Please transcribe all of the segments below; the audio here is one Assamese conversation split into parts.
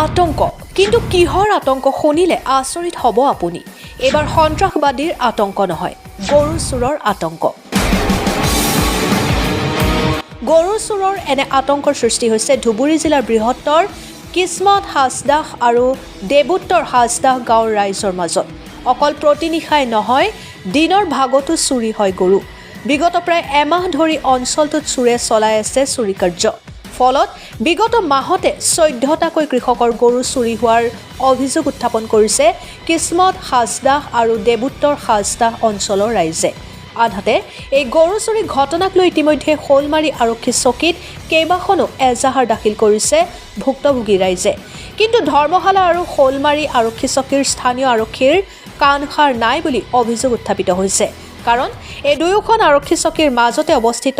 আতংক কিন্তু কিহৰ আতংক শুনিলে আচৰিত হ'ব আপুনি এবাৰ সন্ত্ৰাসবাদীৰ আতংক নহয় গৰু চুৰৰ আতংক গৰু চুৰৰ এনে আতংকৰ সৃষ্টি হৈছে ধুবুৰী জিলাৰ বৃহত্তৰ কিসমত হাছদাহ আৰু দেবুত্তৰ হাছদাহ গাঁৱৰ ৰাইজৰ মাজত অকল প্ৰতিনিশাই নহয় দিনৰ ভাগতো চুৰি হয় গৰু বিগত প্ৰায় এমাহ ধৰি অঞ্চলটোত চুৰে চলাই আছে চুৰি কাৰ্য ফলত বিগত মাহতে 14টাকৈ কৃষকৰ গৰু চুৰি হোৱাৰ অভিযোগ উত্থাপন কৰিছে কিসমত হাছদাহ আৰু দেবুত্তৰ হাছদাহ অঞ্চলৰ ৰাইজে আনহাতে এই গৰু চুৰি ঘটনাক লৈ ইতিমধ্যে শোলমাৰী আৰক্ষী চকীত কেইবাখনো এজাহাৰ দাখিল কৰিছে ভুক্তভোগী ৰাইজে কিন্তু ধৰ্মশালা আৰু শোলমাৰী আৰক্ষী চকীৰ স্থানীয় আৰক্ষীৰ কাণসাৰ নাই বুলি অভিযোগ উত্থাপিত হৈছে কাৰণ এই দুয়োখন আৰক্ষী চকীৰ মাজতে অৱস্থিত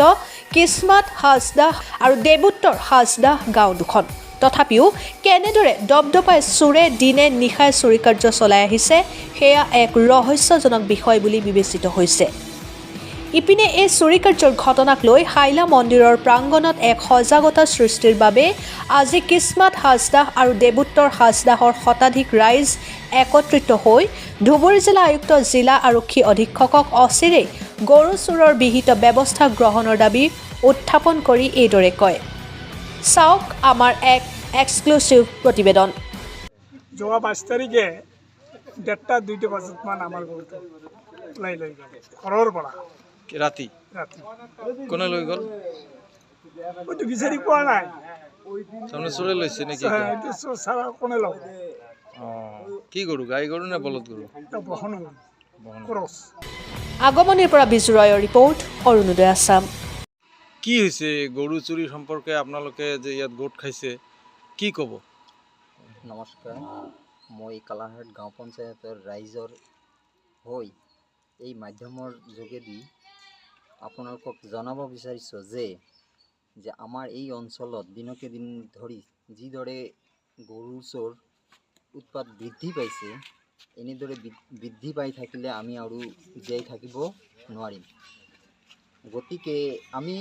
কিসমত হাছদাহ আৰু দেবুত্তৰ হাছদাহ গাঁও দুখন তথাপিও কেনেদৰে দবদপাই চুৰে দিনে নিশাই চুৰি কাৰ্য চলাই আহিছে সেয়া এক ৰহস্যজনক বিষয় বুলি বিবেচিত হৈছে ইপিনে এই চুৰি কাৰ্যৰ ঘটনাক লৈ হাইলা মন্দিৰৰ প্ৰাংগণত এক সজাগতা সৃষ্টিৰ বাবে আজি কিসমত হাছদাহ আৰু দেবুত্তৰ হাছদাহৰ শতাধিক ৰাইজ একত্ৰিত হৈ ধুবুৰী জিলা আয়ুক্ত জিলা আৰক্ষী অধীক্ষকক অচিৰেই গৰু চুৰৰ বিহিত ব্যৱস্থা গ্ৰহণৰ দাবী উত্থাপন কৰি এইদৰে কয় চাওক আমাৰ এক এক্সক্লুচিভ প্ৰতিবেদন যোৱা 5 তাৰিখে 1:30-2টা বজাত মান আমাৰ ঘৰটো ওলাই লৈ গ'ল ঘৰৰ পৰা ৰাতি ৰাতি কোনে লৈ গ'ল হয়তো বিচাৰি পোৱা নাই তাৰমানে চোৰে লৈছে নেকি এইটো চাৰা কোনে ল'ব কি গৰু গাই গৰু নে বলদ গৰু এটা বহন ক্ৰছ আগমনিৰ পৰা বিজু ৰয়ৰ ৰিপৰ্ট অৰুণোদয় আছাম কি হৈছে গৰু চুৰি সম্পৰ্কে আপোনালোকে যে ইয়াত গোট খাইছে কি ক'ব নমস্কাৰ মই কালাহাট গাঁও পঞ্চায়তৰ ৰাইজৰ হৈ এই মাধ্যমৰ যোগেদি আপোনালোকক জনাব বিচাৰিছোঁ যে আমাৰ এই অঞ্চলত দিনকে দিন ধৰি যিদৰে গৰু চোৰ উৎপাত বৃদ্ধি পাইছে এনেদৰে বৃদ্ধি পাই থাকিলে আমি আৰু জীয়াই থাকিব নোৱাৰিম গতিকে আমি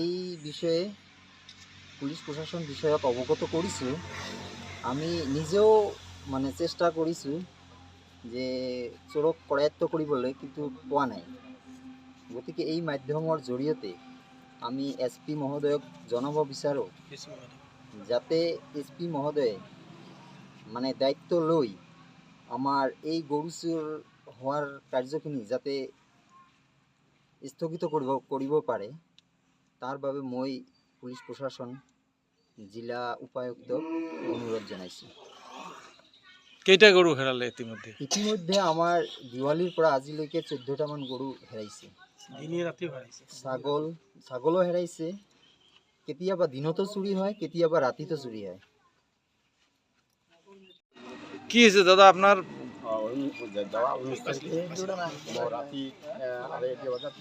এই বিষয়ে পুলিচ প্ৰশাসন বিষয়ক অৱগত কৰিছোঁ আমি নিজেও চেষ্টা কৰিছোঁ যে চোৰক কৰায়ত্ব কৰিবলৈ কিন্তু পোৱা নাই গতিকে এই মাধ্যমৰ জৰিয়তে আমি SP মহোদয়ক জনাব বিচাৰোঁ যাতে SP মহোদয়ে দায়িত্ব লৈ আমাৰ এই গৰু চোৰ হোৱাৰ কাৰ্যখিনি যাতে স্থগিত কৰিব পাৰে তাৰ বাবে মই পুলিচ প্ৰশাসন জিলা উপায়ুক্তক অনুৰোধ জনাইছোঁ কেইটা গৰু হেৰালে ইতিমধ্যে আমাৰ দিৱালীৰ পৰা আজিলৈকে 14টামান গৰু হেৰাইছে দিনে ৰাতি হেৰাইছে ছাগলো হেৰাইছে কেতিয়াবা দিনতো চুৰি হয় কেতিয়াবা ৰাতিতো চুৰি হয় কি হৈছে দাদা আপোনাৰ যাওয়া 19 তাৰিখে ৰাতি 2:30 বজাত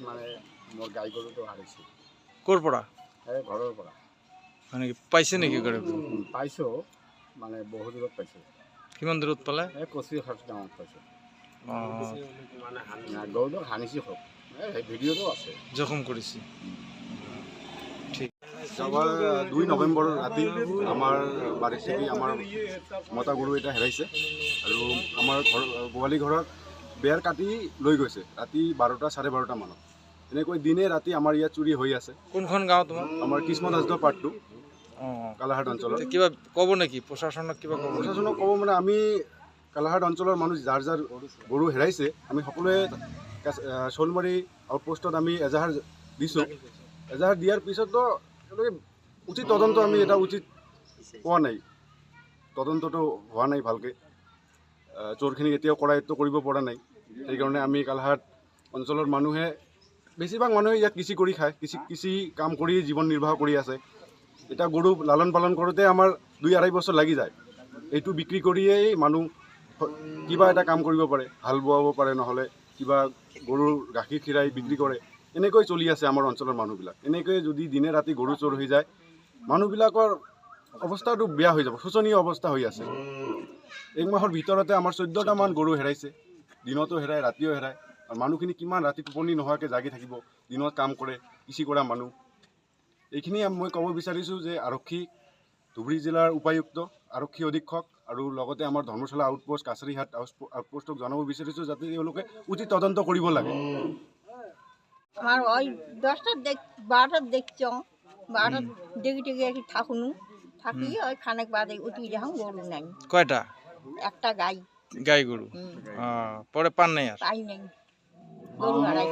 মোৰ গাই গৰুটো হাৰিছে ক'ৰ পৰা ঘৰৰ পৰা মানে পাইছে নেকি গৰু পাইছোঁ বহু দূৰত পাইছোঁ কিমান দূৰত পালে কচি খৰচ গাঁৱত পাইছোঁ গৰুটো হানিছে খুব ভিডিঅ'টো আছে জখম কৰিছে যোৱা 2 নৱেম্বৰ ৰাতি আমাৰ বাৰীত থাকি আমাৰ মতা গৰু এটা হেৰাইছে আৰু আমাৰ গোৱালি ঘৰত বেৰ কাটি লৈ গৈছে ৰাতি 12টা 12:30 মানত এনেকৈ দিনে ৰাতি আমাৰ ইয়াত চুৰি হৈ আছে কোনখন গাঁও তোমাৰ আমাৰ কিসমত হাছদাহ পাৰ্ট 2 কালাহাট অঞ্চলত কিবা ক'ব নেকি প্ৰশাসনক কিবা ক'ব প্ৰশাসনক ক'ব আমি কালাহাট অঞ্চলৰ মানুহ যাৰ গৰু হেৰাইছে আমি সকলোৱে শোলমাৰী আউটপোষ্টত আমি এজাহাৰ দিছোঁ এজাহাৰ দিয়াৰ পিছতো উচিত তদন্ত আমি এটা উচিত পোৱা নাই তদন্তটো হোৱা নাই ভালকৈ চোৰখিনিক এতিয়াও কৰায়ত্ব কৰিব পৰা নাই সেইকাৰণে আমি কালাহাট অঞ্চলৰ মানুহে বেছিভাগ মানুহে ইয়াত কৃষি কৰি খায় কৃষি কাম কৰি জীৱন নিৰ্বাহ কৰি আছে এটা গৰু লালন পালন কৰোঁতে আমাৰ 2-2.5 বছৰ লাগি যায় এইটো বিক্ৰী কৰিয়েই মানুহ কিবা এটা কাম কৰিব পাৰে হাল বোৱাব পাৰে নহ'লে কিবা গৰুৰ গাখীৰ খীৰাই বিক্ৰী কৰে এনেকৈ চলি আছে আমাৰ অঞ্চলৰ মানুহবিলাক এনেকৈ যদি দিনে ৰাতি গৰু চোৰ হৈ যায় মানুহবিলাকৰ অৱস্থাটো বেয়া হৈ যাব শোচনীয় অৱস্থা হৈ আছে এক মাহৰ ভিতৰতে আমাৰ 14টামান গৰু হেৰাইছে দিনতো হেৰায় ৰাতিও হেৰায় আৰু মানুহখিনি কিমান ৰাতি টোপনি নোহোৱাকৈ জাগি থাকিব দিনত কাম কৰে কৃষি কৰা মানুহ এইখিনি মই ক'ব বিচাৰিছোঁ যে আৰক্ষী ধুবুৰী জিলাৰ উপায়ুক্ত আৰক্ষী অধীক্ষক আৰু লগতে আমাৰ ধৰ্মশালা আউটপোষ্ট কাছাৰীহাট আউটপোষ্টক জনাব বিচাৰিছোঁ যাতে তেওঁলোকে উচিত তদন্ত কৰিব লাগে। আমার ওই 10টার 12টার দেখছ 12টার দেখে একটু থাকুন থাকি ওই খানেক বাদে উঠি যখন গরু নাই কয়টা একটা গাই গাই গরু পরে পান নাই আর পাই নাই গরু হারাই